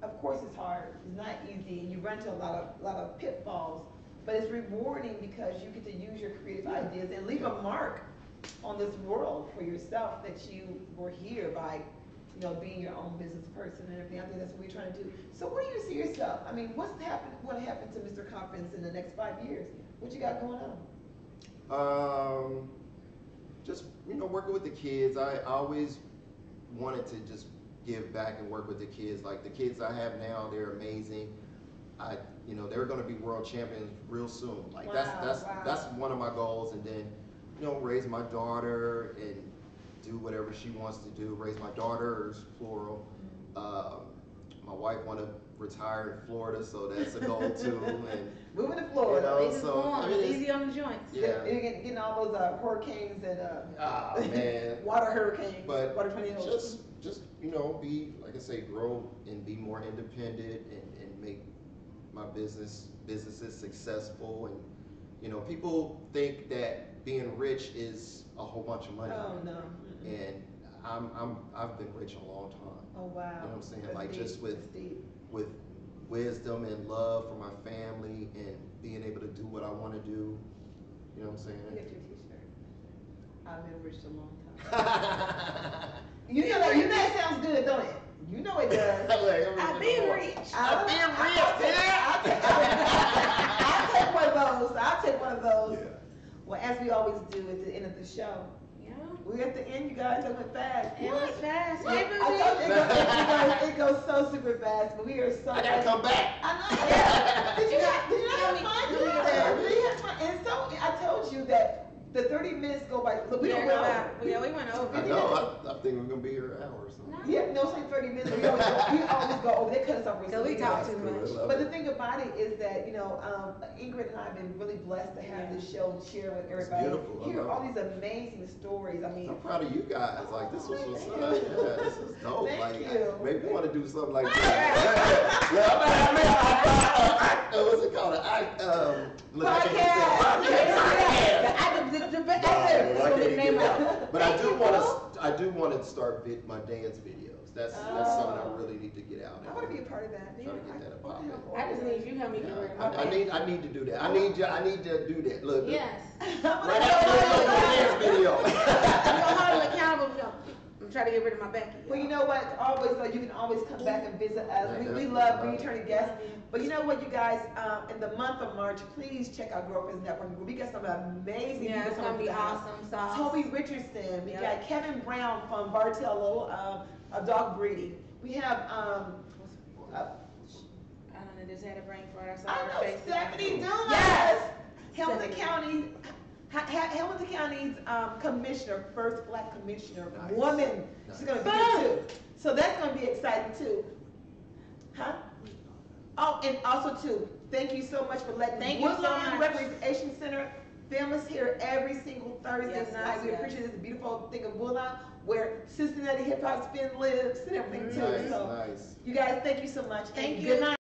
S2: of course it's hard. It's not easy, and you run into a lot of pitfalls, but it's rewarding because you get to use your creative ideas and leave a mark on this world for yourself that you were here by, being your own business person and everything. I think that's what we're trying to do. So where do you see yourself? What's going to happen to Mr. Coppins in the next 5 years? What you got going on?
S4: Just working with the kids. I always wanted to just give back and work with the kids. Like the kids I have now, they're amazing. They're going to be world champions real soon. Like that's one of my goals. And then raise my daughter and do whatever she wants to do. Raise my daughters, plural. My wife want to retire in Florida, so that's a goal too. And
S2: moving to Florida,
S3: it's easy on the joints.
S4: Yeah,
S2: you're getting all those hurricanes and
S4: man,
S2: water hurricanes,
S4: but
S2: water tornadoes.
S4: Just be, like I say, grow and be more independent and make businesses successful, and you know, people think that being rich is a whole bunch of money.
S2: Oh no.
S4: And I've been rich a long time.
S2: Oh wow.
S4: You know what I'm saying?
S2: That's
S4: Like
S2: deep.
S4: just
S2: That's deep.
S4: with wisdom and love for my family and being able to do what I want to do. You know what I'm saying?
S2: Look at your t-shirt. I've been rich a long time. You know that sounds good, don't it? You know it does.
S3: I've been rich.
S2: I've been rich. I'll take one of those. I'll take one of those.
S4: Yeah.
S2: Well, as we always do at the end of the show,
S3: Yeah.
S2: we're at the end, you guys. It went fast.
S3: It was fast.
S2: Yeah,
S3: Hey,
S2: I told you
S3: Boozy.
S2: it goes so super fast, but we are so.
S4: I gotta come back.
S2: I know. Yeah. Did you not have fun?
S3: Tell me
S2: Yeah.
S3: about it.
S2: We had fun, and so I told you that the 30 minutes go by. Look, we don't go over.
S3: Yeah, we went over.
S4: I know. I think we're gonna be here an hour or something.
S2: Yeah, no, it's like 30 minutes. We always go over. They cut us off.
S3: Because we talk too
S4: That's
S3: much.
S4: cool.
S2: But the thing about it is that, you know, Ingrid and I have been really blessed to have this show and share with everybody.
S4: beautiful. I
S2: Hear
S4: love
S2: all these amazing stories. I mean,
S4: I'm proud of you guys. Like this was what's up. Yeah, this is dope.
S2: Thank
S4: like
S2: you.
S4: maybe we want to do something like that. What's it called? Look, I can't even say podcast. But I do want to start my dance videos. That's something I really need to get out.
S2: I want to be a part of that.
S4: Try to get that up.
S3: I just need you to help me get rid of my
S4: I need to do that. I need to do that. Look.
S3: Yes.
S4: Right after the dance video.
S3: I'm gonna hold you accountable. I'm trying to get rid of my Becky.
S2: Well, you know what? Always, though, you can always come back and visit us. We love returning guests. But you know what, you guys? In the month of March, please check out Girlfriendz Networking Group. We got some amazing people
S3: It's gonna
S2: coming
S3: be
S2: to the house.
S3: awesome.
S2: Toby Richardson. We
S3: Yep.
S2: got Kevin Brown from Bartello, a dog breeding. We have
S3: I don't know. Just had a brain fart. I saw
S2: I
S3: her
S2: know
S3: face.
S2: Stephanie Dumas.
S3: Yes.
S2: Hamilton County. Hamilton County's commissioner, first black commissioner,
S4: Nice.
S2: woman. She's gonna be here too. So that's gonna be exciting too. Huh? Oh, and also too, thank you so much for letting
S3: Thank you so
S2: Woodlawn
S3: much.
S2: Recreation Center film us here every single Thursday
S3: Yes,
S2: night. We
S3: yes.
S2: appreciate this beautiful thing of Woodlawn, where Cincinnati hip hop spin lives and everything too.
S4: Nice,
S2: So
S4: nice.
S2: you guys, thank you so much.
S3: Thank
S2: And
S3: you.
S2: Good night.